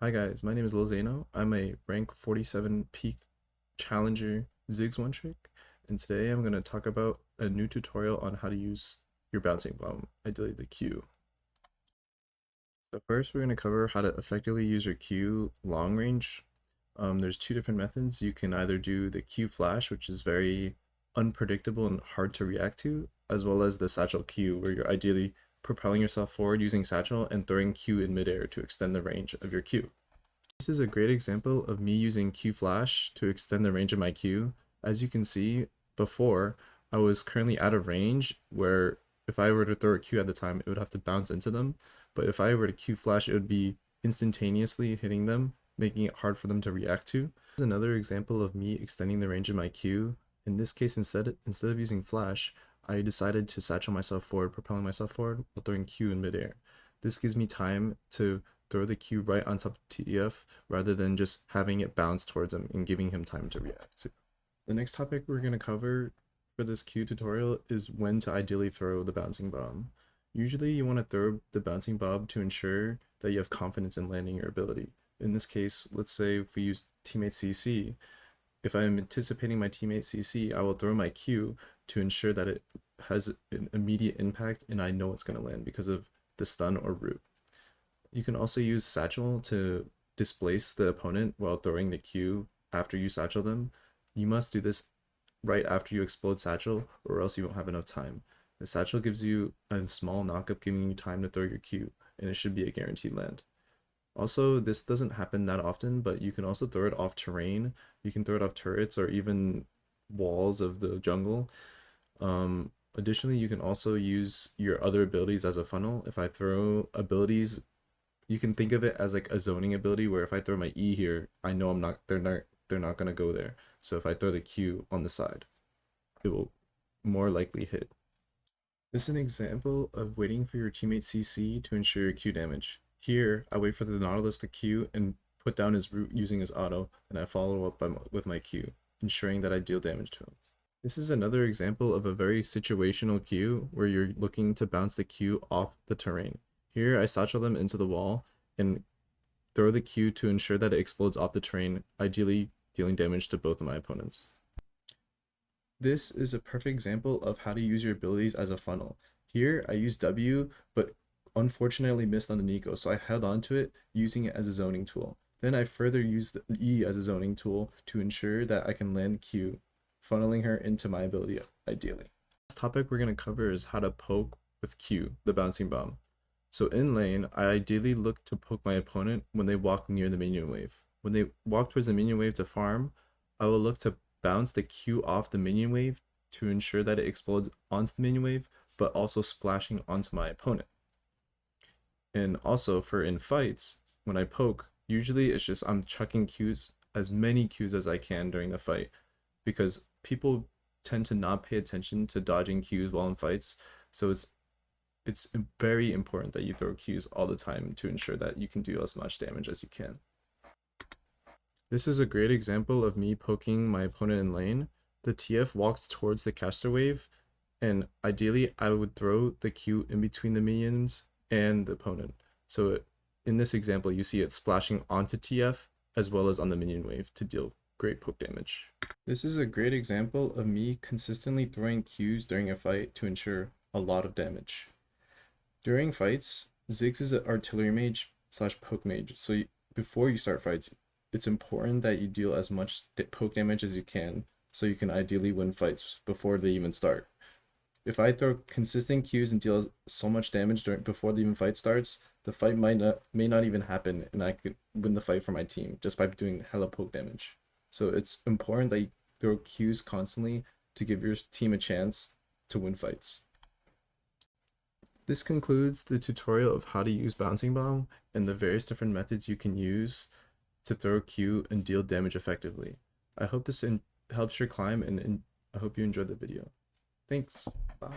Hi guys, my name is Lolzayno. I'm a rank 47 peak challenger Ziggs one trick, and today I'm going to talk about a new tutorial on how to use your bouncing bomb, ideally the Q. So first we're going to cover how to effectively use your Q long range. There's two different methods. You can either do the Q flash, which is very unpredictable and hard to react to, as well as the satchel Q, where you're ideally propelling yourself forward using satchel and throwing Q in midair to extend the range of your Q. This is a great example of me using Q flash to extend the range of my Q. As you can see before, I was currently out of range where if I were to throw a Q at the time, it would have to bounce into them. But if I were to Q flash, it would be instantaneously hitting them, making it hard for them to react to. This is another example of me extending the range of my Q. In this case, instead of using flash, I decided to satchel myself forward, propelling myself forward while throwing Q in midair. This gives me time to throw the Q right on top of TF rather than just having it bounce towards him and giving him time to react to. The next topic we're going to cover for this Q tutorial is when to ideally throw the bouncing bomb. Usually you want to throw the bouncing bomb to ensure that you have confidence in landing your ability. In this case, let's say if we use teammate CC, if I'm anticipating my teammate CC, I will throw my Q to ensure that it has an immediate impact and I know it's going to land because of the stun or root. You can also use satchel to displace the opponent while throwing the Q after you satchel them. You must do this right after you explode satchel or else you won't have enough time. The satchel gives you a small knockup giving you time to throw your Q, and it should be a guaranteed land. Also, this doesn't happen that often, but you can also throw it off terrain. You can throw it off turrets or even walls of the jungle. Additionally, you can also use your other abilities as a funnel. If I throw abilities, you can think of it as like a zoning ability where if I throw my E here, I know they're not gonna go there. So if I throw the Q on the side, it will more likely hit. This is an example of waiting for your teammate CC to ensure your Q damage. Here, I wait for the Nautilus to Q and put down his root using his auto, and I follow up with my Q, ensuring that I deal damage to him. This is another example of a very situational Q where you're looking to bounce the Q off the terrain. Here, I satchel them into the wall and throw the Q to ensure that it explodes off the terrain, ideally dealing damage to both of my opponents. This is a perfect example of how to use your abilities as a funnel. Here, I used W, but unfortunately missed on the Nico, so I held on to it, using it as a zoning tool. Then I further used the E as a zoning tool to ensure that I can land Q, funneling her into my ability ideally. This topic we're going to cover is how to poke with Q, the bouncing bomb. So in lane, I ideally look to poke my opponent when they walk near the minion wave. When they walk towards the minion wave to farm, I will look to bounce the Q off the minion wave to ensure that it explodes onto the minion wave, but also splashing onto my opponent. And also for in fights, when I poke, usually it's just I'm chucking Qs, as many Qs as I can during the fight, because people tend to not pay attention to dodging Qs while in fights. So it's very important that you throw Qs all the time to ensure that you can do as much damage as you can. This is a great example of me poking my opponent in lane. The TF walks towards the caster wave, and ideally I would throw the Q in between the minions and the opponent. So in this example, you see it splashing onto TF as well as on the minion wave to deal great poke damage. This is a great example of me consistently throwing Qs during a fight to ensure a lot of damage. During fights, Ziggs is an artillery mage / poke mage, so before you start fights, it's important that you deal as much poke damage as you can so you can ideally win fights before they even start. If I throw consistent Qs and deal so much damage before the even fight starts, the fight may not even happen and I could win the fight for my team just by doing hella poke damage. So it's important that you throw Qs constantly to give your team a chance to win fights. This concludes the tutorial of how to use Bouncing Bomb and the various different methods you can use to throw Q and deal damage effectively. I hope this helps your climb and I hope you enjoyed the video. Thanks. Bye.